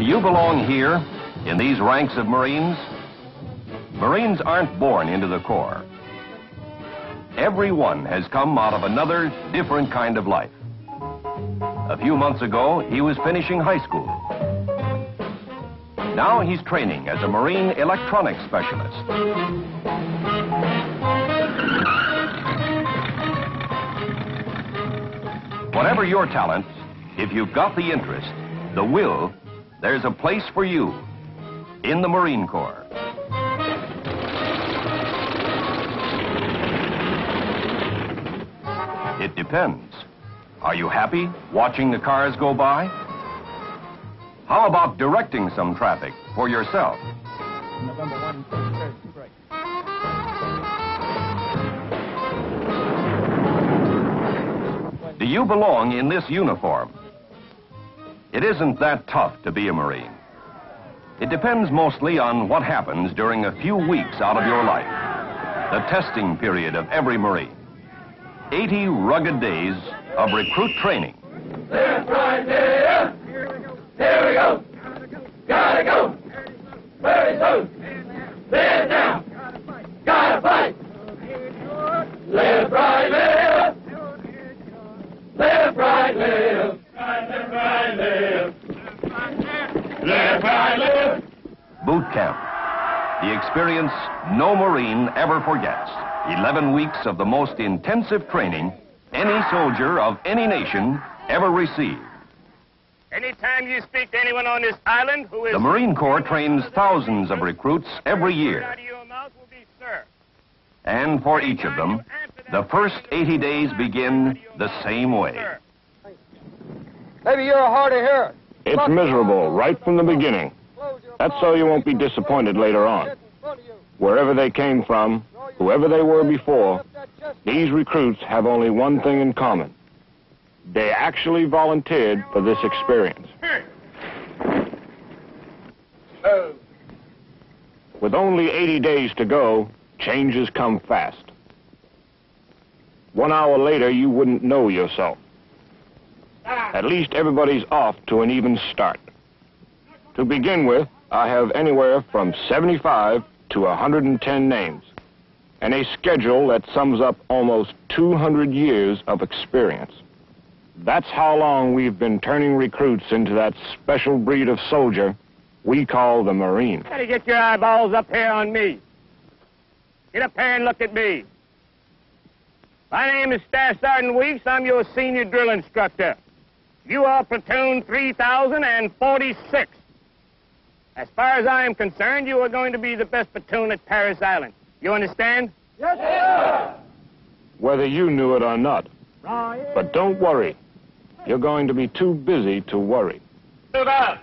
you belong here, in these ranks of Marines? Marines aren't born into the Corps. Every one has come out of another, different kind of life. A few months ago, he was finishing high school. Now he's training as a Marine electronics specialist. Whatever your talent, if you've got the interest, the will, there's a place for you in the Marine Corps. It depends. Are you happy watching the cars go by? How about directing some traffic for yourself? November 1, 3rd, break. Do you belong in this uniform? It isn't that tough to be a Marine. It depends mostly on what happens during a few weeks out of your life, the testing period of every Marine. 80 rugged days of recruit training. Left, right, there. Here we go. Gotta go. Very soon. Left down. Gotta fight. Left, right, left. Left, right, left. Left, right, left. Left, right, left. Boot camp. The experience no Marine ever forgets. 11 weeks of the most intensive training any soldier of any nation ever received. Anytime you speak to anyone on this island who is... The Marine Corps trains thousands of recruits every year. Out of your mouth will be, sir. And for each of them, the first 80 days begin the same way. Maybe you're a hard of hearing. It's miserable right from the beginning. That's so you won't be disappointed later on. Wherever they came from, whoever they were before, these recruits have only one thing in common. They actually volunteered for this experience. With only 80 days to go, changes come fast. 1 hour later, you wouldn't know yourself. At least everybody's off to an even start. To begin with, I have anywhere from 75 to 110 names, and a schedule that sums up almost 200 years of experience. That's how long we've been turning recruits into that special breed of soldier we call the Marine. Better get your eyeballs up here on me. Get up here and look at me. My name is Staff Sergeant Weeks. I'm your senior drill instructor. You are platoon 3046. As far as I am concerned, you are going to be the best platoon at Paris Island. You understand? Yes, sir. Whether you knew it or not. But don't worry. You're going to be too busy to worry. Move out.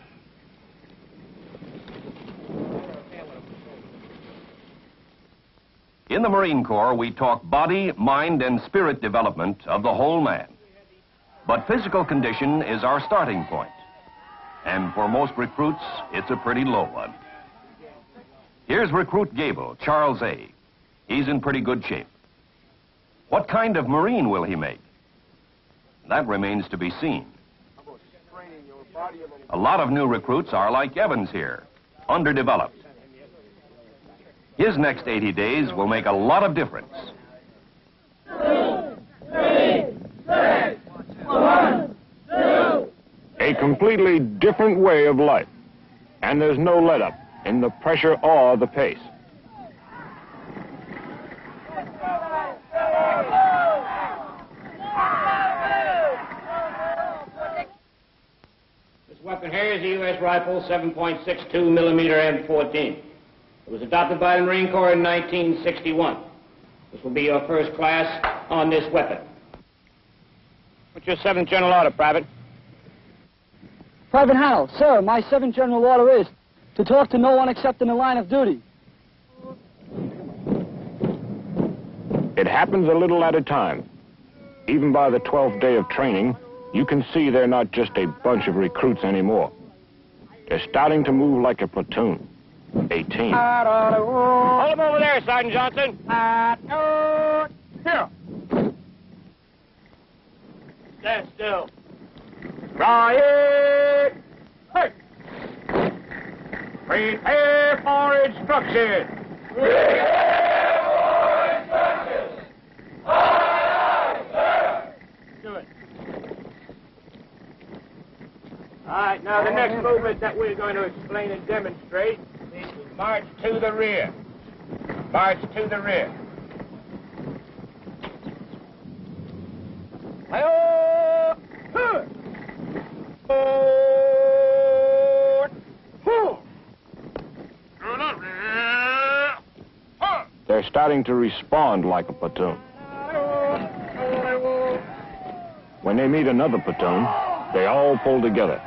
In the Marine Corps, we talk body, mind, and spirit development of the whole man. But physical condition is our starting point. And for most recruits, it's a pretty low one. Here's recruit Gable, Charles A. He's in pretty good shape. What kind of Marine will he make? That remains to be seen. A lot of new recruits are like Evans here, underdeveloped. His next 80 days will make a lot of difference. 2, 3, 6, 1, 2. A completely different way of life. And there's no let-up in the pressure or the pace. This weapon here is a U.S. rifle, 7.62 millimeter M14. It was adopted by the Marine Corps in 1961. This will be your first class on this weapon. What's your 7th General Order, Private? Private Hannell, sir, my 7th General Order is to talk to no one except in the line of duty. It happens a little at a time. Even by the 12th day of training, you can see they're not just a bunch of recruits anymore. They're starting to move like a platoon, a team. Hold him over there, Sergeant Johnson. Here. Stand still. Riot! Hey! Prepare for instruction. Prepare for instruction. Aye, sir. Do it. All right, now the next movement that we're going to explain and demonstrate is march to the rear. March to the rear. Hi-oh! Huh! Forward! Huh! To the rear! Huh! They're starting to respond like a platoon. When they meet another platoon, they all pull together.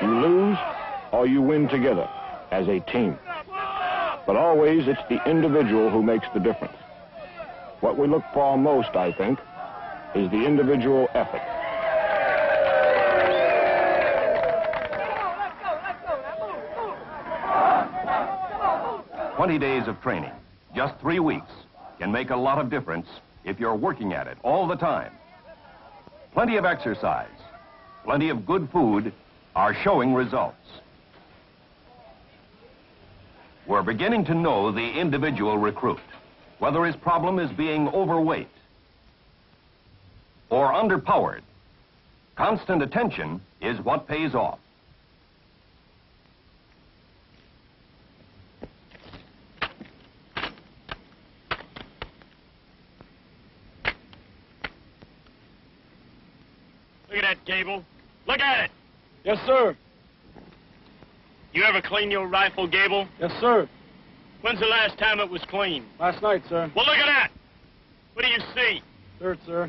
You lose or you win together as a team. But always it's the individual who makes the difference. What we look for most, I think, is the individual effort. – 20 days of training, just 3 weeks, can make a lot of difference if you're working at it all the time. Plenty of exercise, plenty of good food are showing results. We're beginning to know the individual recruit, whether his problem is being overweight or underpowered. Constant attention is what pays off. Look at that, Gable. Look at it. Yes, sir. You ever clean your rifle, Gable? Yes, sir. When's the last time it was cleaned? Last night, sir. Well, look at that. What do you see? Dirt, sir.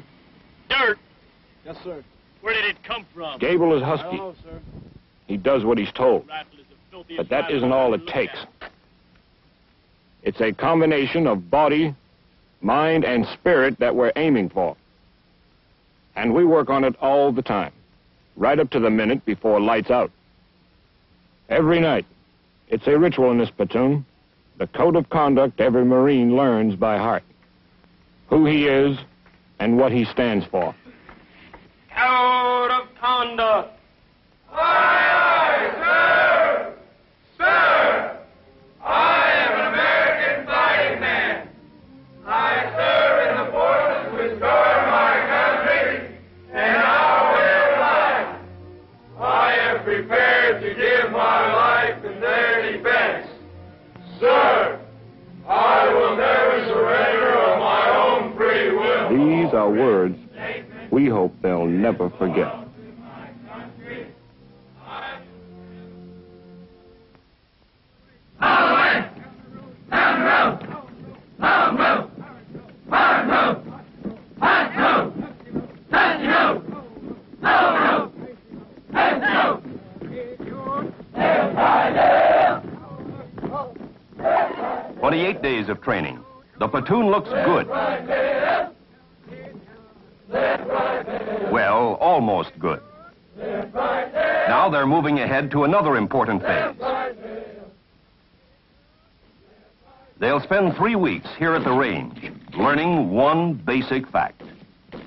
Dirt. Yes, sir. Where did it come from? Gable is I don't husky. know, sir. He does what he's told. Rifle is the filthiest But that rifle isn't all I've it looked takes. at. It's a combination of body, mind, and spirit that we're aiming for. And we work on it all the time, right up to the minute before lights out. Every night. It's a ritual in this platoon, the code of conduct every Marine learns by heart. Who he is and what he stands for. Code of conduct. Aye, sir. Sir, I am an American fighting man. I serve in the forces which guard my country and our way of life. I am prepared to give my life in their defense. Sir, I will never surrender of my own free will. These are words we hope they'll never forget. Days of training. The platoon looks good. Well, almost good. Now they're moving ahead to another important phase. They'll spend 3 weeks here at the range, learning one basic fact.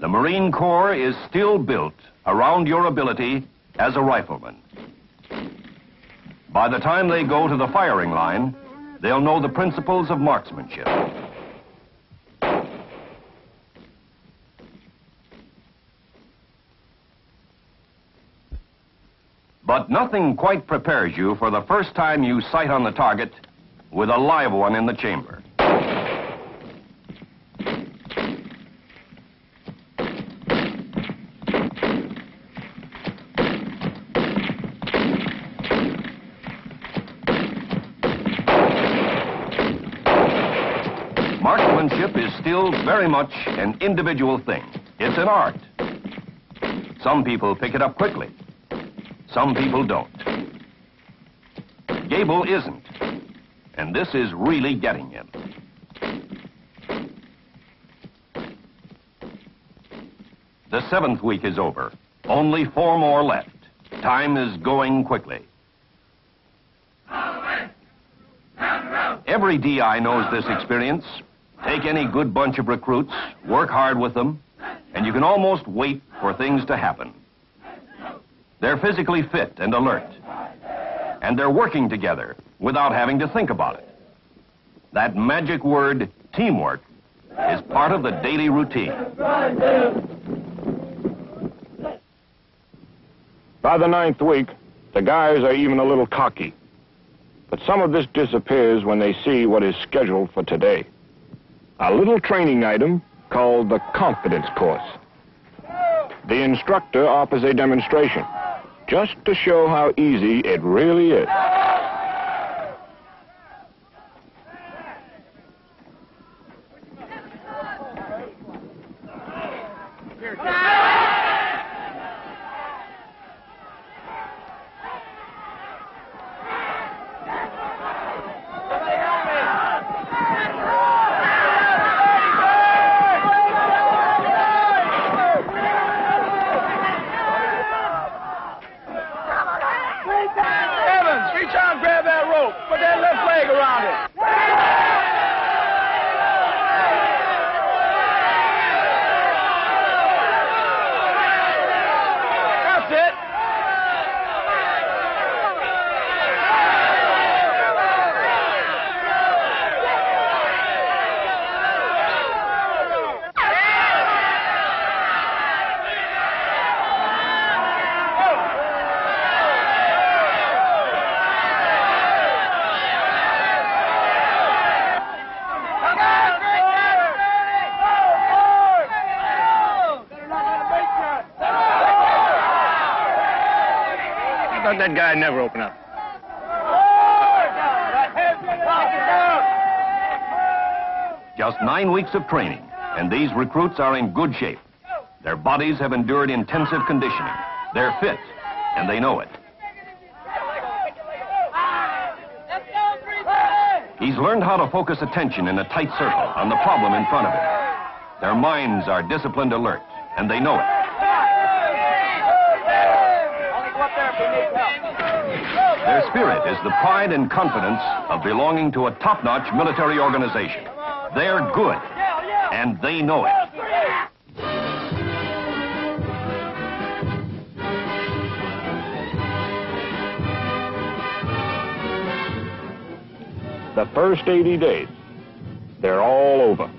The Marine Corps is still built around your ability as a rifleman. By the time they go to the firing line, they'll know the principles of marksmanship. But nothing quite prepares you for the first time you sight on the target with a live one in the chamber. Marksmanship is still very much an individual thing. It's an art. Some people pick it up quickly. Some people don't. Gable isn't. And this is really getting him. The 7th week is over. Only 4 more left. Time is going quickly. Every DI knows this experience. Take any good bunch of recruits, work hard with them, and you can almost wait for things to happen. They're physically fit and alert, and they're working together without having to think about it. That magic word, teamwork, is part of the daily routine. By the 9th week, the guys are even a little cocky. But some of this disappears when they see what is scheduled for today. A little training item called the confidence course. The instructor offers a demonstration, just to show how easy it really is. Evans, reach out and grab that rope. Put that left leg around it. That's it. I thought that guy never opened up. Just 9 weeks of training, and these recruits are in good shape. Their bodies have endured intensive conditioning. They're fit, and they know it. He's learned how to focus attention in a tight circle on the problem in front of him. Their minds are disciplined alert, and they know it. Their spirit is the pride and confidence of belonging to a top-notch military organization. They're good, and they know it. The first 80 days, they're all over.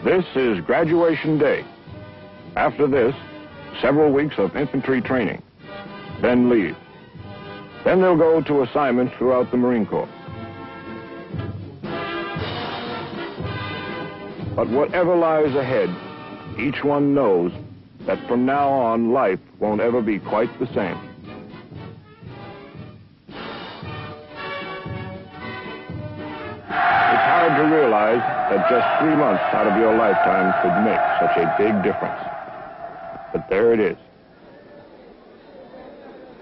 This is graduation day. After this, several weeks of infantry training, then leave. Then they'll go to assignments throughout the Marine Corps. But whatever lies ahead, each one knows that from now on, life won't ever be quite the same. It's hard to realize that just 3 months out of your lifetime could make such a big difference. But there it is.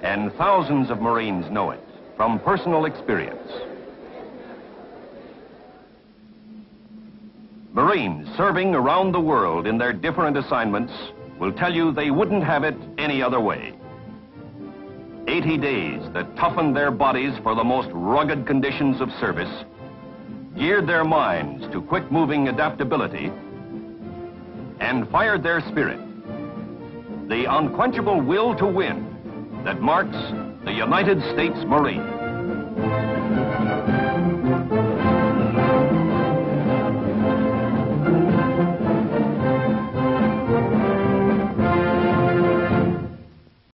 And thousands of Marines know it from personal experience. Marines serving around the world in their different assignments will tell you they wouldn't have it any other way. 80 days that toughened their bodies for the most rugged conditions of service, geared their minds to quick-moving adaptability, and fired their spirit. The unquenchable will to win that marks the United States Marine.